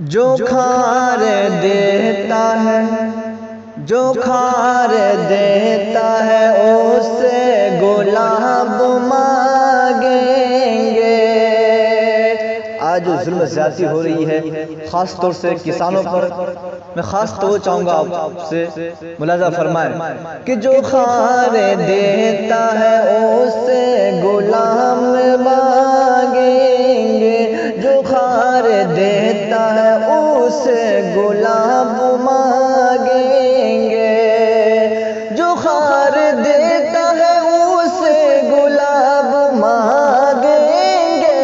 جو کھار دیتا ہے جو کھار دیتا ہے اس سے گلاب مانگیں گے۔ آج جو ظلم زیادتی ہو رہی ہے خاص طور سے کسانوں پر، میں خاص طور چاہوں گا آپ سے ملاحظہ فرمائیں کہ جو کھار دیتا ہے اس سے گلاب مانگیں گے، جو کھار دیتا ہے اس سے گلاب مانگیں گے، جو کھار دیتا ہے اس سے گلاب مانگیں گے،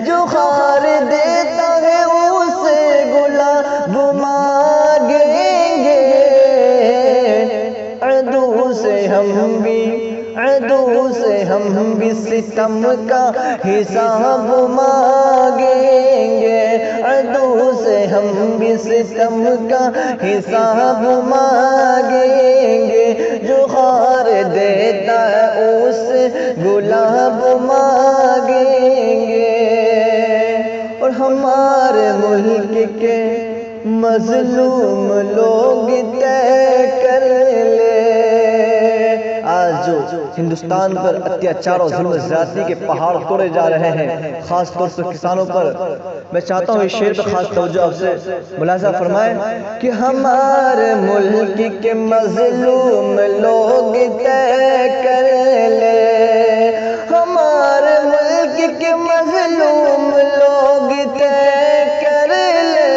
جو کھار دیتا ہے اس سے گلاب مانگیں گے۔ عدو سے ہم بھی ستم کا حساب مانگیں گے، عدو سے ہم بھی ستم کا حساب مانگیں گے، جو کھار دیتا ہے اس سے گلاب مانگیں گے۔ اور ہمارے ملک کے مظلوم لوگ طے کر لے، آج جو ہندوستان پر اتیاچار اور ظلم زیادتی کے پہاڑ توڑے جا رہے ہیں خاص طور سے کسانوں پر، میں چاہتا ہوں اس شعر پہ خاص توجہ آپ سے ملاحظہ فرمائیں کہ ہمارے ملک کے مظلوم لوگ طے کر لے، ہمارے ملک کے مظلوم لوگ طے کر لے،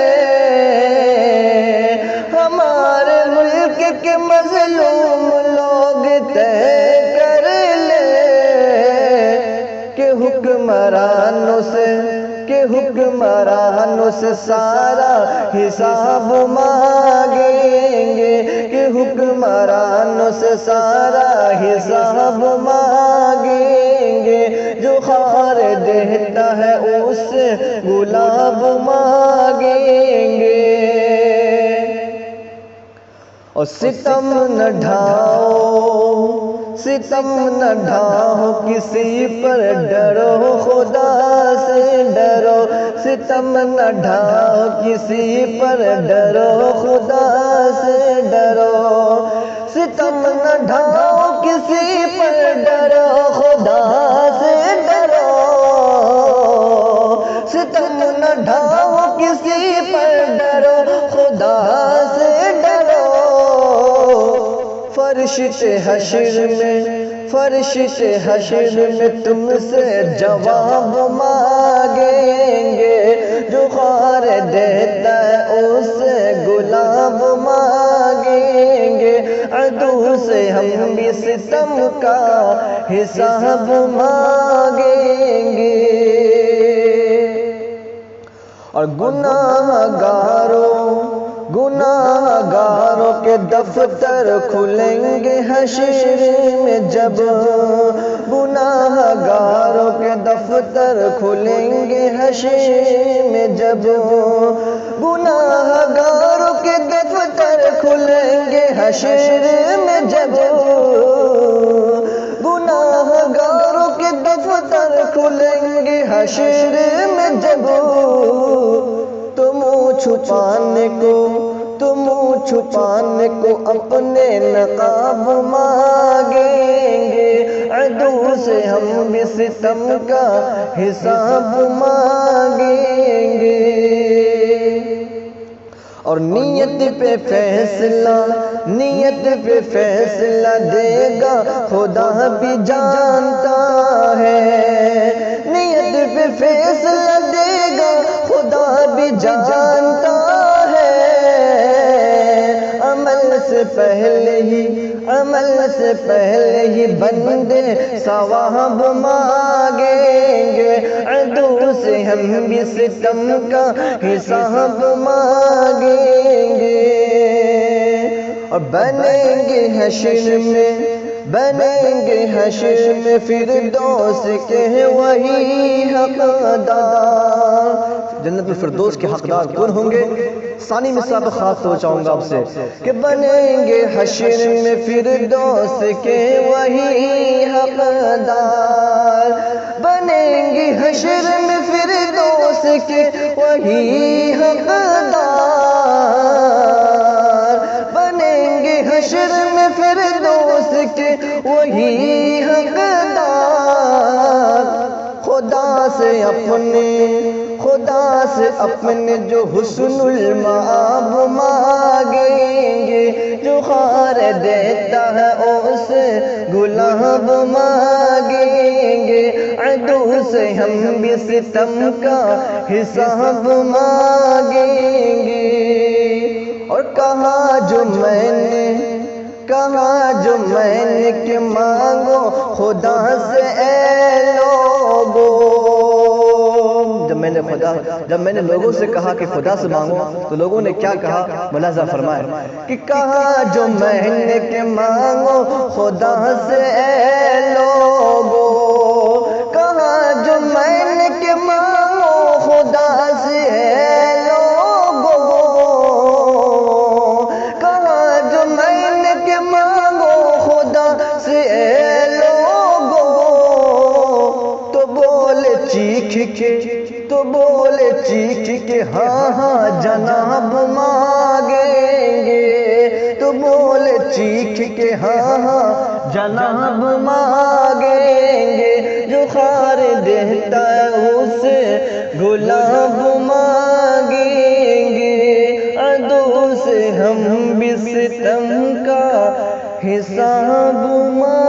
ہمارے ملک کے مظلوم لوگ طے کر لے کہ حکمرانوں سے سارا حساب مانگیں گے، کہ حکمرانوں سے سارا حساب مانگیں گے، جو کھار دیتا ہے اس سے گلاب مانگیں گے۔ اور ستم نہ ڈھاؤ کسی پر، ڈرو خدا سے ڈرو، ستم نہ ڈھاؤ کسی پر، ڈرو خدا سے ڈرو، ستم نہ ڈھاؤ کسی پر، ڈرو خدا سے ڈرو، ستم نہ ڈھاؤ کسی پر، ڈرو خدا سے ڈرو۔ فرشت حشر میں تم سے جواب مانگیں گے، جو کھار دیتا ہے اس سے گلاب مانگیں گے، عدو سے ہم بھی ستم کا حساب مانگیں گے۔ اور گناہگاروں کے دفتر کھلیں گے حشر میں جب، گناہگاروں کے دفتر کھلیں گے حشر میں جب، گناہگاروں کے دفتر کھلیں گے حشر میں جب، گناہگاروں کے دفتر کھلیں گے حشر میں جب، تو منہ چھپانے کو اپنے نقاب مانگیں گے، عدو سے ہم بھی ستم کا حساب مانگیں گے۔ اور نیت پہ فیصلہ دے گا خدا بھی جانتا ہے، نیت پہ فیصلہ دے گا خدا بھی جانتا ہے، عمل سے پہلے ہی بندے ثواب مانگیں گے، عدو سے ہم بھی ستم کا حساب مانگیں گے۔ اور بنیں گے حشر میں فردوس کے وہی حقدار، جنت الفردوس کے حقدار کون ہوں گے؟ ثانی مصرع پہ خاص تو چاہوں گا آپ سے کہ بنیں گے حشر میں فردوس کے وہی حقدار، بنیں گے حشر میں فردوس کے وہی حقدار، بنیں گے حشر میں فردوس کے وہی حقدار۔ خدا سے اپنے جو حسن المآب مانگیں گے، جو خار دیتا ہے اسے گلاب مانگیں گے، عدو سے ہم بھی ستم کا حساب مانگیں گے۔ اور کہا جو میں نے کہ مانگو خدا سے اے لوگو، جب میں نے لوگوں سے کہا کہ خدا سے مانگو تو لوگوں نے کیا کہا؟ ملاحظہ فرمائے کہ کہا جو میں نے کہ مانگو خدا سے اے لوگو، کہا جو میں نے کہ مانگو خدا سے اے لوگو، کہا جو میں نے کہ مانگو خدا سے اے لوگو، تو بولے چیخ کے ہاں ہاں جناب مانگیں گے، تو بولے چیخ کے ہاں ہاں جناب مانگیں گے، جو خار دیتا ہے اسے گلاب مانگیں گے، عدو سے ہم بھی ستم کا حساب مانگیں گے۔